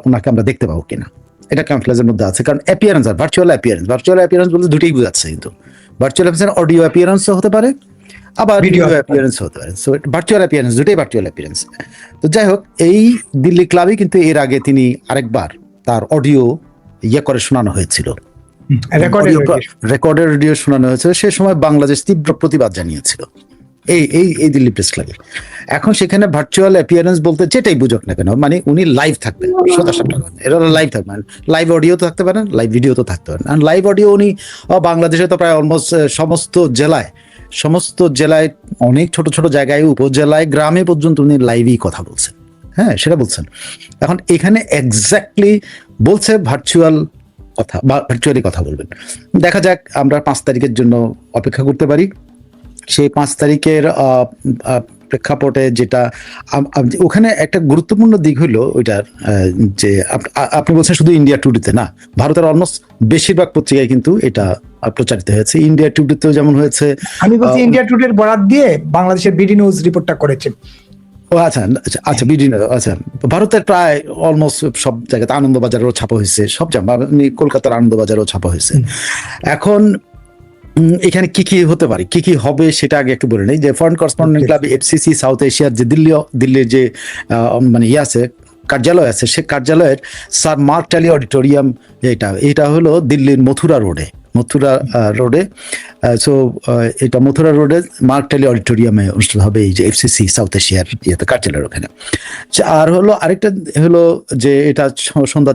ওনাকে আমরা দেখতে পাবো কিনা, এটা ক্যামফ্লেজের মধ্যে আছে। কারণ অ্যাপিয়ারেন্স আর ভার্চুয়াল অ্যাপিয়ারেন্স বলতে দুটোই বোঝাচ্ছে, কিন্তু ভার্চুয়াল অ্যাপিয়ারেন্স অডিও অ্যাপিয়ারেন্সও হতে পারে, আবার ভিডিও অ্যাপিয়ারেন্স হতে পারে। সো ভার্চুয়াল অ্যাপিয়ারেন্স, দুটোই ভার্চুয়াল অ্যাপিয়ারেন্স। তো যাই হোক, এই দিল্লি ক্লাবে কিন্তু এর আগে তিনি আরেকবার তার অডিও করে শোনানো হয়েছিল, রেকর্ডের অডিও শোনানো হয়েছিল। সে সময় বাংলাদেশ তীব্র প্রতিবাদ জানিয়েছিল এই দিল্লি প্রেস ক্লাবে। এখন সেখানে ভার্চুয়াল অ্যাপিয়ারেন্স বলতে যেটাই বুঝুক না কেন, মানে উনি লাইভ থাকবেন, এটা লাইভ থাকবেন, লাইভ অডিও তো থাকতে পারেন, লাইভ ভিডিও তো থাকতে পারেন। আর লাইভ অডিও উনি বাংলাদেশে তো প্রায় অলমোস্ট সমস্ত জেলায় অনেক ছোট ছোট জায়গায়, উপজেলায়, গ্রামে পর্যন্ত উনি লাইভই কথা বলছেন। হ্যাঁ, সেটা বলছেন। এখন এখানে এক্স্যাক্টলি বলছে ভার্চুয়ালি কথা বলবেন। দেখা যাক, আমরা 5 তারিখের জন্য অপেক্ষা করতে পারি। সেই 5 তারিখের প্রেক্ষাপটে যেটা ওখানে একটা গুরুত্বপূর্ণ দিক হলো ওইটার, যে আপনি বলছেন শুধু ইন্ডিয়া টুডেতে না, ভারতের অলমোস্ট বেশিরভাগ পত্রিকায় কিন্তু এটা প্রচারিত হয়েছে। ইন্ডিয়া টুডেতেও যেমন হয়েছে। আমি বলছি ইন্ডিয়া টুডের বরাত দিয়ে বাংলাদেশের বিডি নিউজ রিপোর্টটা করেছে। ও আচ্ছা বিডি, আচ্ছা, ভারতের প্রায় অলমোস্ট সব জায়গাতে, আনন্দবাজারেও ছাপা হয়েছে, সব জায়গায়, কলকাতার আনন্দবাজারের ছাপা হয়েছে। এখন এখানে কি কি হতে পারে, কি কি হবে সেটা আগে একটু বলে নেই। যে foreign correspondent club FCC south এশিয়ার যে দিল্লির যে মানে আছে, কার্যালয় আছে, সে কার্যালয়ের স্যার মার্ক ট্যালি অডিটোরিয়াম, এটা হলো দিল্লির মথুরা রোডে। সো এটা মথুরা রোডে মার্ক ট্যালি অডিটোরিয়ামে অনুষ্ঠিত হবে এই যে এফসিসি সাউথ এশিয়ার কার্যালয়ের ওখানে। আর আরেকটা হলো যে এটা সন্ধ্যা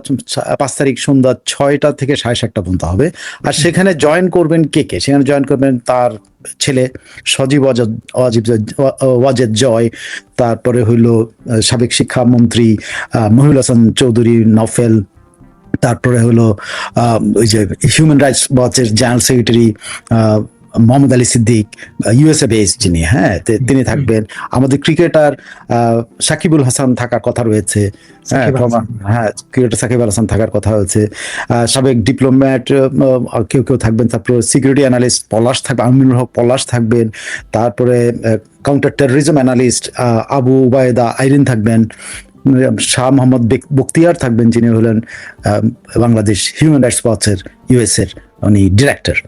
5 তারিখ সন্ধ্যা 6টা থেকে 7:30 পর্যন্ত হবে। আর সেখানে জয়েন করবেন কে? সেখানে জয়েন করবেন তার ছেলে সজীব ওয়াজেদ জয়, তারপরে হইলো সাবেক শিক্ষামন্ত্রী মহিউল হাসান চৌধুরী নফেল, তারপরে হলো ওই যে হিউম্যান রাইটস ওয়াচের general secretary Mohammad Ali Siddique, USA based যিনি, হ্যাঁ, তিনি থাকবেন। আমাদের ক্রিকেটার সাকিবুল হাসান থাকার কথা রয়েছে, ক্রিকেটার সাকিব আল হাসান থাকার কথা হয়েছে। সাবেক ডিপ্লোম্যাট কেউ থাকবেন। তারপরে সিকিউরিটি অ্যানালিস্ট পলাশ থাকবেন, আমিনুল হক পলাশ থাকবেন। তারপরে counter terrorism analyst Abu Ubaidah Irin থাকবেন। শাহ মোহাম্মদ বখতিয়ার থাকবেন, যিনি হলেন বাংলাদেশ হিউম্যান রাইটস ওয়াচের ইউএসএর উনি ডিরেক্টর।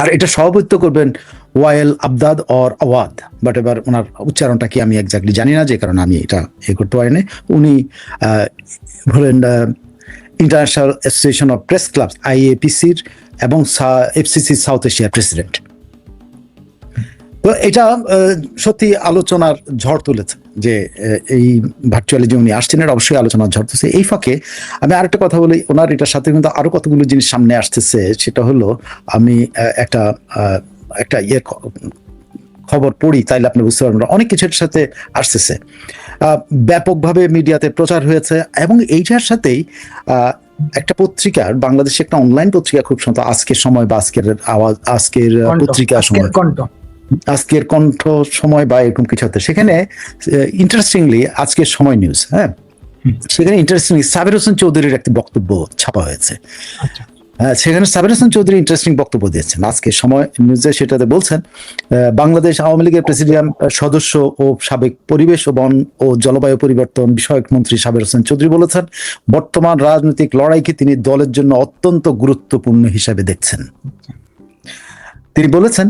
আর এটা সভাপতিত্ব করবেন Wael Abdad or Awad, but এবার ওনার উচ্চারণটা কি আমি এক্স্যাক্টলি জানি না, যে কারণে আমি এটা করতে পারিনি। উনি হলেন international association of press clubs IAPCর এবং এফসিসি সাউথ এশিয়ার প্রেসিডেন্ট। তো এটা সত্যি আলোচনার ঝড় তুলেছে, যে এই ভার্চুয়ালি যে উনি আসছেন, এটা অবশ্যই আলোচনার ঝড় তুলেছে। এই ফাঁকে আমি আরেকটা কথা বলি, ওনার এটার সাথে কিন্তু আরো কতগুলো জিনিস সামনে আসতেছে। সেটা হলো, আমি একটা খবর পড়ি, তাইলে আপনি বুঝতে পারবেন অনেক কিছুর সাথে আসতেছে। ব্যাপকভাবে মিডিয়াতে প্রচার হয়েছে, এবং এইটার সাথেই একটা পত্রিকার, বাংলাদেশে একটা অনলাইন পত্রিকা খুব সুন্দর, আজকের সময় বা আজকের পত্রিকা সময়, আজকের কণ্ঠ সময় বা এরকম কিছু হতে, সেখানে ইন্টারেস্টিংলি আজকের সময় নিউজ, হ্যাঁ, সেখানে ইন্টারেস্টিংলি সাবির হোসেন চৌধুরীর একটি বক্তব্য ছাপা হয়েছে। সেখানে সাবির হোসেন চৌধুরী ইন্টারেস্টিং বক্তব্য দিয়েছেন আজকে সময় নিউজে। সেটাতে বলছেন, বাংলাদেশ আওয়ামী লীগের প্রেসিডিয়াম সদস্য ও সাবেক পরিবেশ ও বন ও জলবায়ু পরিবর্তন বিষয়ক মন্ত্রী সাবির হোসেন চৌধুরী বলেছেন, বর্তমান রাজনৈতিক লড়াইকে তিনি দলের জন্য অত্যন্ত গুরুত্বপূর্ণ হিসাবে দেখছেন। তিনি বলেছেন,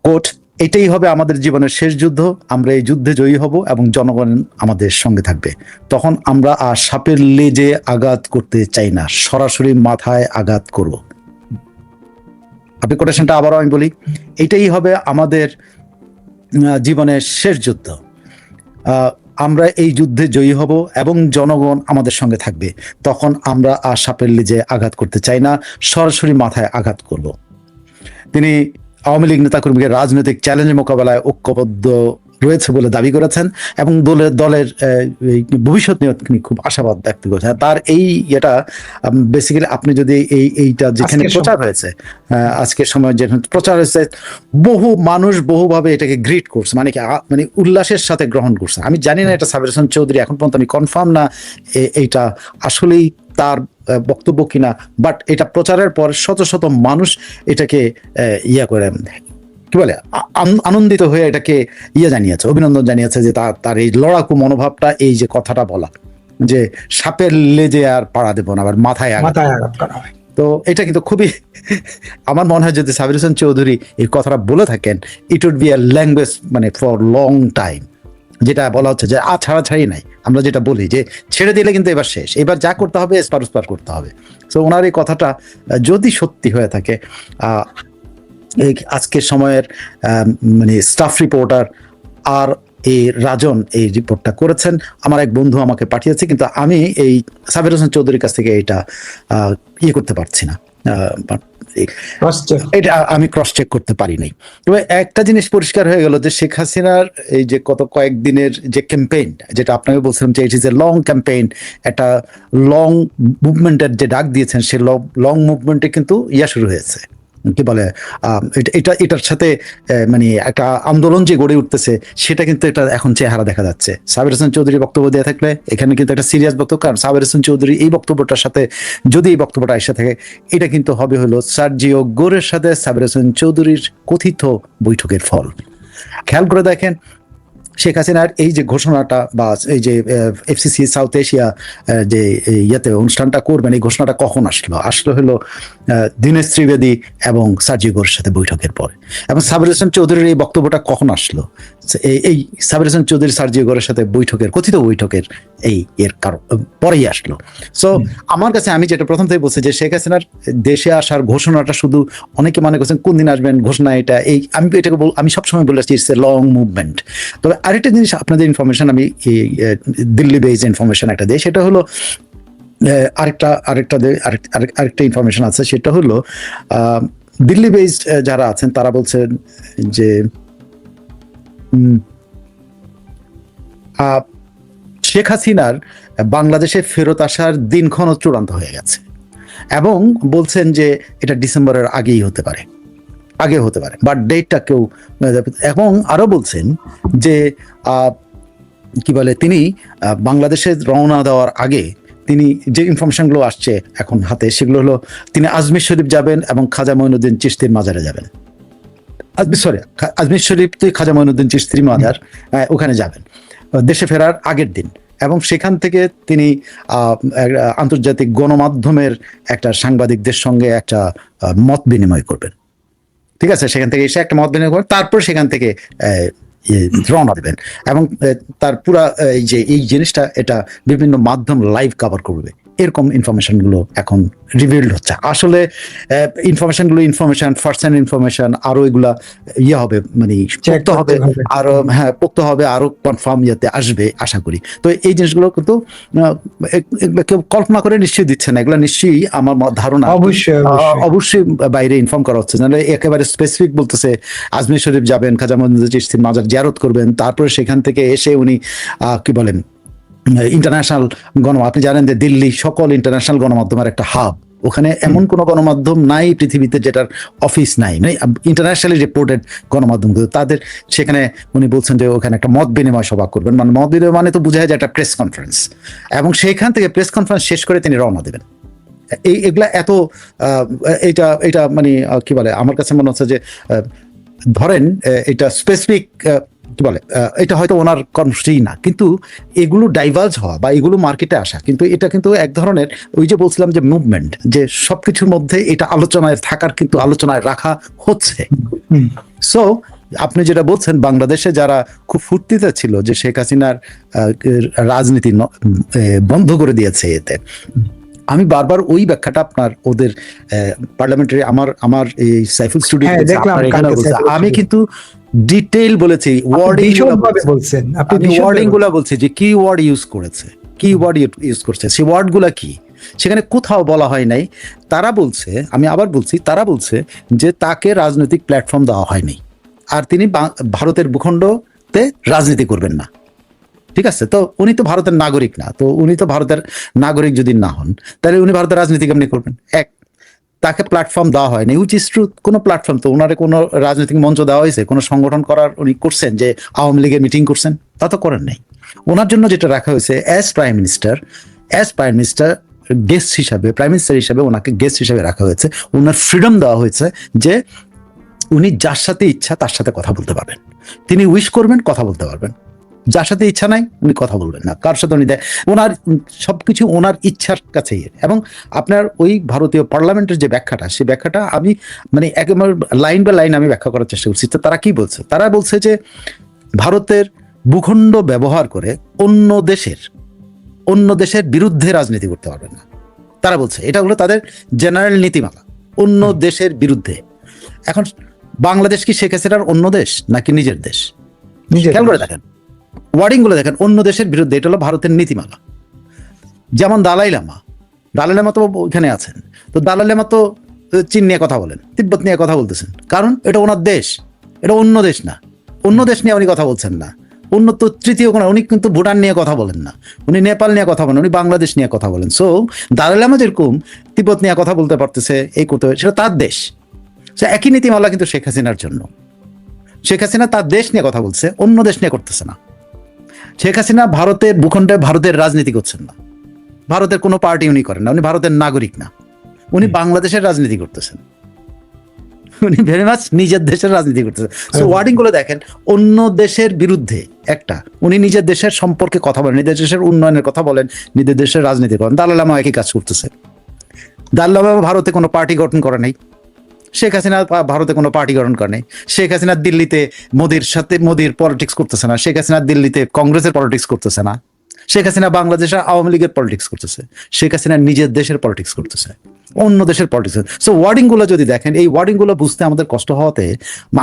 কোট, এটাই হবে আমাদের জীবনের শেষ যুদ্ধ। আমরা এই যুদ্ধে জয়ী হব এবং জনগণ আমাদের সঙ্গে থাকবে। তখন আমরা আর সাপের লেজে আঘাত করতে চাই না, সরাসরি মাথায় আঘাত করব। আপনি কোটেশনটা আবারও আমি বলি, এটাই হবে আমাদের জীবনের শেষ যুদ্ধ। আমরা এই যুদ্ধে জয়ী হব এবং জনগণ আমাদের সঙ্গে থাকবে। তখন আমরা আর সাপের লেজে আঘাত করতে চাই না, সরাসরি মাথায় আঘাত করব। তিনি আওয়ামী লীগ নেতাকর্মীকে রাজনৈতিক চ্যালেঞ্জ মোকাবেলায় ঐক্যবদ্ধ রয়েছে বলে দাবি করেছেন, এবং দলের ভবিষ্যৎ নিয়ে তিনি খুব আশাবাদ ব্যক্ত করেছেন। তার এটা বেসিক্যালি আপনি যদি এইটা যেখানে প্রচার হয়েছে, আজকের সময় যেখানে প্রচার হয়েছে, বহু মানুষ বহুভাবে এটাকে গ্রিট করছে, মানে উল্লাসের সাথে গ্রহণ করছে। আমি জানি না এটা সাবির হোসেন চৌধুরী, এখন পর্যন্ত আমি কনফার্ম না এইটা আসলেই তার বক্তব্য কিনা, বাট এটা প্রচারের পর শত শত মানুষ এটাকে করে কি বলে আনন্দিত হয়ে এটাকে জানিয়েছে, অভিনন্দন জানিয়েছে, যে তার এই লড়াকু মনোভাবটা, এই যে কথাটা বলা, যে সাপের লেজে আর পাড়া দেবো না, আবার মাথায় আঘাত। মাথায় আঘাত করা হয়। তো এটা কিন্তু খুবই আমার মনে হয় যদি সাবির হোসেন চৌধুরী এই কথাটা বলে থাকেন, it would be a language মানে ফর লং টাইম, যেটা বলা হচ্ছে যে ছাড়াছাড়ি নাই, আমরা যেটা বলি যে ছেড়ে দিলে কিন্তু এবার শেষ, এবার যা করতে হবে এসপার ওসপার করতে হবে। তো ওনার এই কথাটা যদি সত্যি হয়ে থাকে, এই আজকের সময়ের মানে স্টাফ রিপোর্টার আর এই রাজন এই রিপোর্টটা করেছেন, আমার এক বন্ধু আমাকে পাঠিয়েছে, কিন্তু আমি এই সাবির হোসেন চৌধুরীর কাছ থেকে এটা ইয়ে করতে পারছি না, এটা আমি ক্রস চেক করতে পারি নাই। তবে একটা জিনিস পরিষ্কার হয়ে গেল যে শেখ হাসিনার এই যে গত কয়েকদিনের যে ক্যাম্পেইন, যেটা আপনাকে বলছিলাম যে ইট ইজ এ লং ক্যাম্পেইন, একটা লং মুভমেন্টের যে ডাক দিয়েছেন, সে লং মুভমেন্টে কিন্তু শুরু হয়েছে, কি বলে এটার সাথে মানে একটা আন্দোলন যে গড়ে উঠতেছে, সেটা কিন্তু এটা এখন চেহারা দেখা যাচ্ছে। সাবির হোসেন চৌধুরী বক্তব্য দিয়ে থাকলে এখানে কিন্তু একটা সিরিয়াস বক্তব্য, কারণ সাবির হোসেন চৌধুরী এই বক্তব্যটার সাথে যদি এই বক্তব্যটা এসে থাকে, এটা কিন্তু হবে হলো সার্জিও গোরের সাথে সাবির হোসেন চৌধুরীর কথিত বৈঠকের ফল। খেয়াল করে দেখেন, শেখ হাসিনার এই যে ঘোষণাটা বা এই যে এফসিসি সাউথ এশিয়া যে ইয়েতে অনুষ্ঠানটা করবেন, এই ঘোষণাটা কখন আসলো হলো দীনেশ ত্রিবেদী এবং সার্জিও গোরের সাথে বৈঠকের পরে। এবং সাবির হোসেন চৌধুরীর এই বক্তব্যটা কখন আসলো? এই সাবির হোসেন চৌধুরী সার্জিও গোরের সাথে কথিত বৈঠকের এর কারণ পরেই আসলো। সো আমার কাছে, আমি যেটা প্রথম থেকে বলছি যে শেখ হাসিনার দেশে আসার ঘোষণাটা শুধু অনেকে মনে করছেন কোন দিন আসবেন ঘোষণা, এটা আমি সবসময় বলে আসছি ইটস এ লং মুভমেন্ট। তবে আরেকটা জিনিস আপনাদের ইনফরমেশন, আমি দিল্লি বেস ইনফরমেশন একটা দিই, সেটা হলো আরেকটা ইনফরমেশন আছে, সেটা হলো দিল্লি বেসড যারা আছেন তারা বলছেন যে শেখ হাসিনার বাংলাদেশে ফেরত আসার দিনক্ষণ চূড়ান্ত হয়ে গেছে, এবং বলছেন যে এটা ডিসেম্বরের আগেই হতে পারে, বাট ডেটটা কেউ, এবং আরো বলছেন যে কি বলে, তিনি বাংলাদেশে রওনা দেওয়ার আগে তিনি যে ইনফরমেশনগুলো আসছে এখন হাতে, সেগুলো হলো তিনি আজমির শরীফ যাবেন এবং খাজা মঈনুদ্দিন চিশতির মাজারে যাবেন। আজমির শরীফ তুই খাজা মঈনুদ্দিন চিশতির মাজার, ওখানে যাবেন দেশে ফেরার আগের দিন, এবং সেখান থেকে তিনি আন্তর্জাতিক গণমাধ্যমের একটা সাংবাদিকদের সঙ্গে একটা মত বিনিময় করবেন। ঠিক আছে, সেখান থেকে এসে একটা মত বিনিময় করবেন, তারপর সেখান থেকে রওনা দেবেন, এবং তার পুরা এই জিনিসটা এটা বিভিন্ন মাধ্যম লাইভ কভার করবে। এরকম ইনফরমেশনগুলো এখন রিভিলড হচ্ছে। আসলে ইনফরমেশন ফার্স্ট হ্যান্ড ইনফরমেশন, আরো এগুলা হবে, মানে পোক্ত হবে, আরো পোক্ত হবে, আরো কনফার্ম ইয়েতে আসবে আশা করি। তো এই জিনিসগুলো কিন্তু কেউ কল্পনা করে নিশ্চয়ই দিচ্ছে না, এগুলো নিশ্চয়ই আমার ধারণা অবশ্যই বাইরে ইনফর্ম করা হচ্ছে, নাহলে একেবারে স্পেসিফিক বলতেছে আজমির শরীফ যাবেন, খাজা মঈনুদ্দিন চিশতির মাজার জিয়ারত করবেন, তারপরে সেখান থেকে এসে উনি কি বলেন ইন্টারন্যাশনাল আপনি জানেন যে দিল্লি সকল ইন্টারন্যাশনাল গণমাধ্যমের একটা হাব, ওখানে এমন কোনো গণমাধ্যম নাই পৃথিবীতে যেটার অফিস নাই, মানে ইন্টারন্যাশনালি রিপোর্টেড গণমাধ্যমগুলো, তাদের সেখানে উনি বলছেন যে ওখানে একটা মত বিনিময় সভা করবেন, মানে মত বিনিময় মানে তো বোঝা যায় একটা প্রেস কনফারেন্স, এবং সেইখান থেকে প্রেস কনফারেন্স শেষ করে তিনি রওনা দেবেন। এগুলা এত এটা মানে কি বলে, আমার কাছে মনে হচ্ছে যে ধরেন এটা স্পেসিফিক কি বলে, এটা হয়তো ওনার কর্মসূচি না, কিন্তু এগুলো ডাইভার্জ হওয়া বা এগুলো মার্কেটে আসা, কিন্তু এটা কিন্তু এক ধরনের ওই যে বলছিলাম যে মুভমেন্ট, যে সবকিছুর মধ্যে এটা আলোচনায় থাকার, কিন্তু আলোচনায় রাখা হচ্ছে। সো আপনি যেটা বলছেন, বাংলাদেশে যারা খুব ফুর্তিতে ছিল যে শেখ হাসিনার রাজনীতি বন্ধ করে দিয়েছে, এতে আমি বারবার ওই ব্যাখ্যাটা আপনার ওদের পার্লামেন্টারি আমার এই সাইফুল স্টুডিও আমি কিন্তু ডিটেইল বলেছি, ওয়ার্ডিং গুলা বলছি যে কি ওয়ার্ড ইউজ করেছে, সেই ওয়ার্ড গুলা কি, সেখানে কোথাও বলা হয় নাই। তারা বলছে, আমি আবার বলছি, তারা বলছে যে তাকে রাজনৈতিক প্ল্যাটফর্ম দেওয়া হয়নি, আর তিনি ভারতের ভূখণ্ডতে রাজনীতি করবেন না। ঠিক আছে, তো উনি তো ভারতের নাগরিক না, তো উনি তো ভারতের নাগরিক যদি না হন, তাহলে উনি ভারতের রাজনীতি কেমনি করবেন? তাকে প্ল্যাটফর্ম দেওয়া হয়নি, উইচ ইজ ট্রুথ। কোনো প্ল্যাটফর্ম তো ওনারে কোনো রাজনৈতিক মঞ্চ দেওয়া হয়েছে, কোনো সংগঠন করার উনি করছেন, যে আওয়ামী লীগের মিটিং করছেন, তা তো করেন নাই। ওনার জন্য যেটা রাখা হয়েছে অ্যাজ প্রাইম মিনিস্টার গেস্ট হিসাবে, প্রাইম মিনিস্টার হিসাবে ওনাকে গেস্ট হিসাবে রাখা হয়েছে। ওনার ফ্রিডম দেওয়া হয়েছে যে উনি যার সাথে ইচ্ছা তার সাথে কথা বলতে পারবেন, তিনি উইশ করবেন কথা বলতে পারবেন, যার সাথে ইচ্ছা নাই উনি কথা বলবেন না, কার সাথে উনি ওনার সবকিছু ওনার ইচ্ছার কাছেই। এবং আপনার ওই ভারতীয় পার্লামেন্টের যে ব্যাখ্যাটা, সেই ব্যাখ্যাটা আমি মানে একেবারে লাইন বাই লাইন আমি ব্যাখ্যা করার চেষ্টা করছি। তো তারা কি বলছে? তারা বলছে যে ভারতের ভূখণ্ড ব্যবহার করে অন্য দেশের বিরুদ্ধে রাজনীতি করতে পারবেন না। তারা বলছে এটা হলো তাদের জেনারেল নীতিমালা, অন্য দেশের বিরুদ্ধে। এখন বাংলাদেশ কি শেখ হাসিনার অন্য দেশ নাকি নিজের দেশ? খেয়াল করে দেখেন, ওয়ার্ডিং গুলো দেখেন, অন্য দেশের বিরুদ্ধে, এটা হলো ভারতের নীতিমালা। যেমন দালাই লামা তো ওইখানে আছেন, তো দালাই লামা তো চীন নিয়ে কথা বলেন, তিব্বত নিয়ে কথা বলতেছেন, কারণ এটা ওনার দেশ, এটা অন্য দেশ না। অন্য দেশ নিয়ে উনি কথা বলছেন না, অন্য তো তৃতীয় কোনো, উনি কিন্তু ভুটান নিয়ে কথা বলেন না, উনি নেপাল নিয়ে কথা বলেন, উনি বাংলাদেশ নিয়ে কথা বলেন। সো দালাই লামা যেরকম তিব্বত নিয়ে কথা বলতে পারতেছে, এই করতে, সেটা তার দেশ। সে একই নীতিমালা কিন্তু শেখ হাসিনার জন্য। শেখ হাসিনা তার দেশ নিয়ে কথা বলছে, অন্য দেশ নিয়ে করতেছে না। শেখ হাসিনা ভারতের ভূখণ্ডে ভারতের রাজনীতি করছেন না, ভারতের কোনো পার্টি উনি করেন না, উনি ভারতের নাগরিক না, উনি বাংলাদেশের রাজনীতি করতেছেন, উনি ভেরি মাচ নিজের দেশের রাজনীতি করতেছেন। সো ওয়ার্ডিং গুলো দেখেন, অন্য দেশের বিরুদ্ধে একটা, উনি নিজের দেশের সম্পর্কে কথা বলেন, নিজের দেশের উন্নয়নের কথা বলেন, নিজের দেশের রাজনীতি করেন। দালাই লামা একই কাজ করতেছে। দালাই লামা ভারতে কোনো পার্টি গঠন করে নাই, শেখ হাসিনা ভারতে কোনো পার্টি গঠন করে নাই। শেখ হাসিনা দিল্লিতে মোদির পলিটিক্স করতেছে না, শেখ হাসিনা দিল্লিতে কংগ্রেসের পলিটিক্স করতেছে না, শেখ হাসিনা বাংলাদেশের আওয়ামী লীগের পলিটিক্স করতেছে, শেখ হাসিনা নিজের দেশের পলিটিক্স করতেছে, অন্য দেশের পলিটিক্স। সো ওয়ার্ডিং গুলো যদি দেখেন, এই ওয়ার্ডিং গুলো বুঝতে আমাদের কষ্ট হওয়াতে,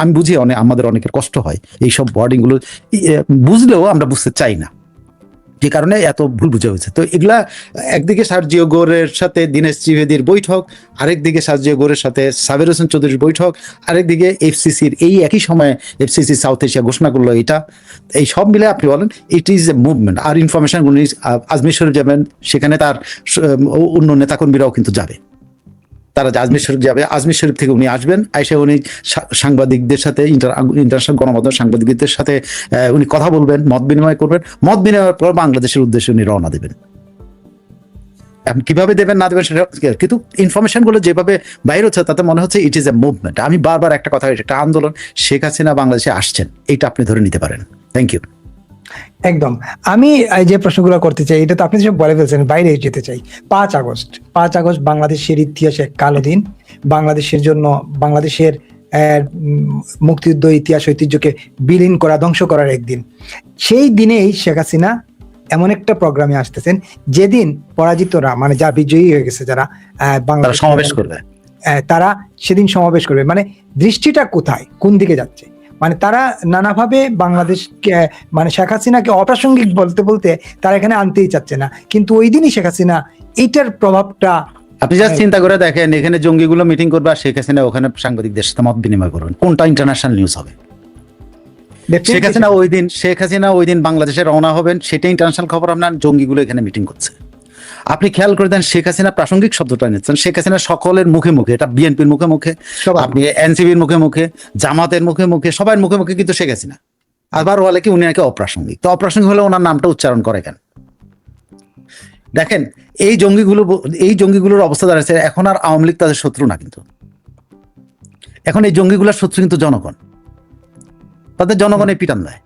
আমি বুঝি আমাদের অনেকের কষ্ট হয় এইসব ওয়ার্ডিং গুলো বুঝলেও আমরা বুঝতে চাই না, যে কারণে এত ভুল বুঝা হয়েছে। তো এগুলা একদিকে সার্জিও গোরের সাথে দীনেশ ত্রিবেদীর বৈঠক, আরেকদিকে সার্জিও গোরের সাথে সাবের হোসেন চৌধুরীর বৈঠক, আরেকদিকে এফসিসির এই একই সময়ে এফসিসি সাউথ এশিয়া ঘোষণা করলো এটা। এই সব মিলে আপনি বলেন ইট ইজ এ মুভমেন্ট। আর ইনফরমেশন উনি আজমির শরীফ যাবেন, সেখানে তার অন্য নেতাকর্মীরাও কিন্তু যাবে, তারা আজমির শরীফ যাবে, আজমির শরীফ থেকে উনি আসবেন, এসে উনি সাংবাদিকদের সাথে, ইন্টারন্যাশনাল গণমাধ্যম সাংবাদিকদের সাথে উনি কথা বলবেন, মত বিনিময় করবেন, মত বিনিময়ের পর বাংলাদেশের উদ্দেশ্যে উনি রওনা দেবেন। এখন কিভাবে দেবেন না দেবেন সেটা, কিন্তু ইনফরমেশন গুলো যেভাবে বাইরে হচ্ছে তাতে মনে হচ্ছে ইট ইজ এ মুভমেন্ট। আমি বারবার একটা কথা, একটা আন্দোলন, শেখ হাসিনা বাংলাদেশে আসছেন, এটা আপনি ধরে নিতে পারেন। Thank you. একদম। আমি যে প্রশ্নগুলো করতে চাই, এটা তো আপনি সব বলে ফেলছেন, বাইরে যেতে চাই। 5 আগস্ট বাংলাদেশের ইতিহাসে কালো দিন, বাংলাদেশের জন্য, বাংলাদেশের মুক্তিযুদ্ধ ইতিহাস ঐতিহ্যকে বিলীন করা, ধ্বংস করার একদিন। সেই দিনেই শেখ হাসিনা এমন একটা প্রোগ্রামে আসতেছেন যেদিন পরাজিতরা, মানে যা বিজয়ী হয়ে গেছে, যারা বাংলাদেশ সমাবেশ করবে, তারা সেদিন সমাবেশ করবে। মানে দৃষ্টিটা কোথায়, কোন দিকে যাচ্ছে? মানে তারা নানাভাবে বাংলাদেশকে, মানে শেখ হাসিনাকে অপ্রাসঙ্গিক বলতে বলতে তারা এখানে আনতেই চাচ্ছে না, কিন্তু ওই দিনই শেখ হাসিনা এইটার প্রভাবটা। আপনি যা চিন্তা করে দেখেন, এখানে জঙ্গিগুলো মিটিং করবে আর শেখ হাসিনা ওখানে সাংবাদিকদের সাথে মত বিনিময় করবেন, কোনটা ইন্টারন্যাশনাল নিউজ হবে? শেখ হাসিনা ওই দিন বাংলাদেশে রওনা হবেন, সেটা ইন্টারন্যাশনাল খবর। আপনার জঙ্গিগুলো এখানে মিটিং করছে। আপনি খেয়াল করে দেন, শেখ হাসিনা প্রাসঙ্গিক শব্দটা নিচ্ছেন, শেখ হাসিনা সকলের মুখে মুখে, এটা বিএনপির মুখে মুখে, আপনি এনসিবির মুখে মুখে, জামাতের মুখে মুখে, সবার মুখে মুখে কিন্তু শেখ হাসিনা। আবার বলে কি উনি নাকি অপ্রাসঙ্গিক। তো অপ্রাসঙ্গিক হলে ওনার নামটা উচ্চারণ করে কেন? দেখেন, এই জঙ্গিগুলোর অবস্থা দাঁড়াচ্ছে, এখন আর আওয়ামী লীগ তাদের শত্রু না, কিন্তু এখন এই জঙ্গিগুলোর শত্রু কিন্তু জনগণ, তাদের জনগণের পিটান দেয়।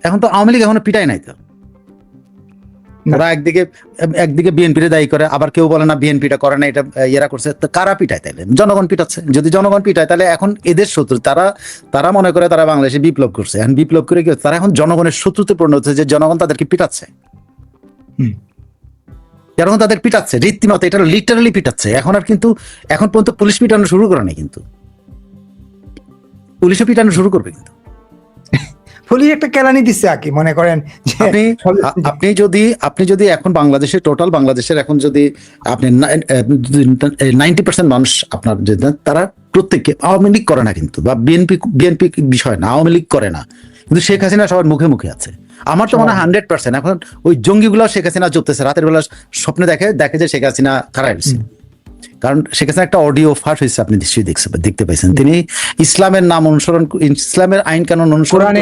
এখন তো আওয়ামী লীগ এখনো পিটাই নাই, তো ওরা একদিকে বিএনপিরে দায়ী করে, আবার কেউ বলে না বিএনপিটা করে না, এটা এরা করছে। তো কারা পিটায়? তাইলে জনগণ পিটাচ্ছে। যদি জনগণ পিটায়, তাহলে এখন এদের শত্রু, তারা মনে করে তারা বাংলাদেশে বিপ্লব করছে। এখন বিপ্লব করে কি তারা এখন জনগণের শত্রুতে পরিণত হচ্ছে, যে জনগণ তাদেরকে পিটাচ্ছে, জনগণ তাদের পিটাচ্ছে রীতিমতো, এটা লিটারালি পিটাচ্ছে। এখন পর্যন্ত পুলিশ পিটানো শুরু করে নাই, কিন্তু পুলিশও পিটানো শুরু করবে। কিন্তু পুলিশ একটা কেলানি দিচ্ছে, আকি মনে করেন আপনি যদি এখন বাংলাদেশের এখন যদি আপনি 90% মানুষ আপনার, তারা প্রত্যেককে আওয়ামী লীগ করে না কিন্তু, বা বিএনপি বিষয় না, আওয়ামী লীগ করে না, কিন্তু শেখ হাসিনা সবার মুখে মুখে আছে। আমার তো মনে হয় 100%। এখন ওই জঙ্গিগুলো শেখ হাসিনা চলতেছে, রাতের বেলা স্বপ্নে দেখে যে শেখ হাসিনা খারাপ হয়েছে। কারণ শেখ হাসিনা একটা অডিও ফাঁস হয়েছে, আপনি নিশ্চয়ই দেখতে পাইছেন। তিনি ইসলামের নাম অনুসরণ, ইসলামের আইন কানুন অনুসরণ,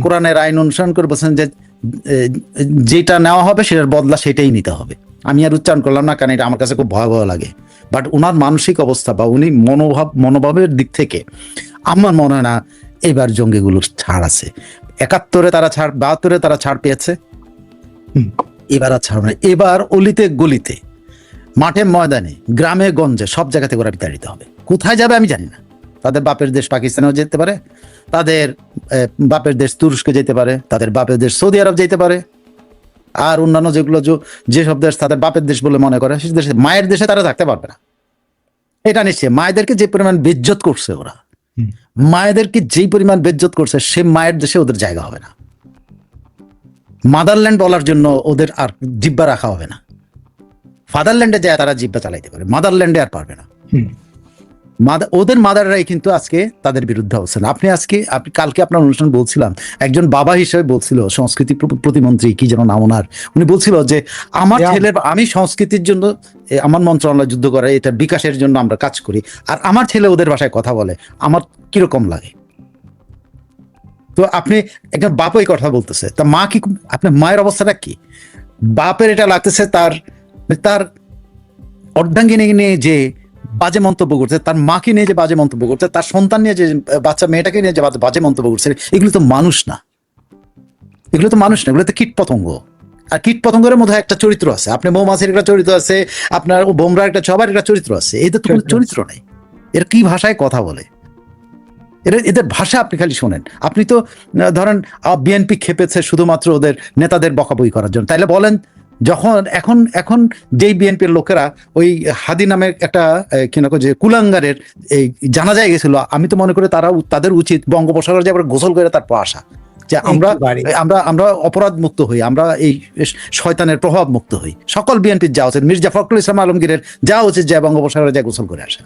কোরআনের আইন অনুসরণ করে বলছেন যে যেটা নেওয়া হবে সেটার বদলা সেটাই নিতে হবে। আমি আর উচ্চারণ করলাম না, কারণ এটা আমার কাছে খুব ভয়াবহ লাগে। বাট ওনার মানসিক অবস্থা বা উনি মনোভাবের দিক থেকে আমার মনে হয় না এবার জঙ্গিগুলোর ছাড় আছে। 71-এ তারা ছাড়, 72-এ তারা ছাড় পেয়েছে, হুম। এবার আর ছাড় না। এবার অলিতে গলিতে, মাঠে ময়দানে, গ্রামে গঞ্জে সব জায়গা থেকে ওরা বিতাড়িত হবে। কোথায় যাবে আমি জানি না। তাদের বাপের দেশ পাকিস্তানেও যেতে পারে, তাদের বাপের দেশ তুরস্কে যেতে পারে, তাদের বাপের দেশ সৌদি আরব যেতে পারে, আর অন্যান্য যেগুলো যেসব দেশ তাদের বাপের দেশ বলে মনে করে সেই দেশে, মায়ের দেশে তারা থাকতে পারবে না। এটা নিশ্চয়। মায়েদেরকে যে পরিমাণ বেজ্জত করছে ওরা, মায়েদেরকে যেই পরিমাণ বেজ্জত করছে, সে মায়ের দেশে ওদের জায়গা হবে না। মাদারল্যান্ড বলার জন্য ওদের আর জিব্বা রাখা হবে না। ফাদারল্যান্ডে যায় তারা জিব্বা চালাইতে পারে, মাদারল্যান্ডে আর পারবে না। ওদের মাদাররাই কিন্তু আজকে তাদের বিরুদ্ধে অবস্থান। আপনি কালকে আপনার অনুষ্ঠান বলছিলাম, একজন বাবা হিসেবে বলছিল, সংস্কৃতি প্রতিমন্ত্রী কি যেন নাম ওনার, উনি বলছিল যে আমার ছেলের, আমি সংস্কৃতির জন্য আমার মন্ত্রণালয় যুদ্ধ করে, এটা বিকাশের জন্য আমরা কাজ করি, আর আমার ছেলে ওদের ভাষায় কথা বলে, আমার কিরকম লাগে। তো আপনি একজন বাপ এই কথা বলতেছে, তা মা কি, আপনার মায়ের অবস্থাটা কি? বাপের এটা লাগতেছে তার অর্ধাঙ্গিনী নিয়ে যে বাজে মন্তব্য করছে, তার মাকে নিয়ে যে বাজে মন্তব্য করছে, তার সন্তান নিয়ে যে, বাচ্চা মেয়েটাকে নিয়ে যে বাজে মন্তব্য করছে, এগুলো তো মানুষ না, এগুলো তো মানুষ না, এগুলো তো কীট পতঙ্গ। আর কীট পতঙ্গের মধ্যে একটা চরিত্র আছে, আপনার মৌমাছির একটা চরিত্র আছে, আপনার বোমরার একটা, সবার একটা চরিত্র আছে। এদের তো কোনো চরিত্র নেই। এরা কি ভাষায় কথা বলে, এদের ভাষা আপনি খালি শোনেন। আপনি তো ধরেন বিএনপি খেপেছে শুধুমাত্র ওদের নেতাদের বকাবকি করার জন্য, তাইলে বলেন যখন এখন যেই বিএনপির লোকেরা ওই হাদি নামের একটা যে কুলাঙ্গারের এই জানাজায় গেছিল, আমি তো মনে করি তাদের উচিত বঙ্গোপসাগরে যে আবার গোসল করে তারপর আসা, যে আমরা অপরাধ মুক্ত হই, আমরা এই শয়তানের প্রভাব মুক্ত হই। সকল বিএনপির যা উচিত, মির্জা ফখরুল ইসলাম আলমগীরের যা উচিত, যে বঙ্গোপসাগরে যা গোসল করে আসা।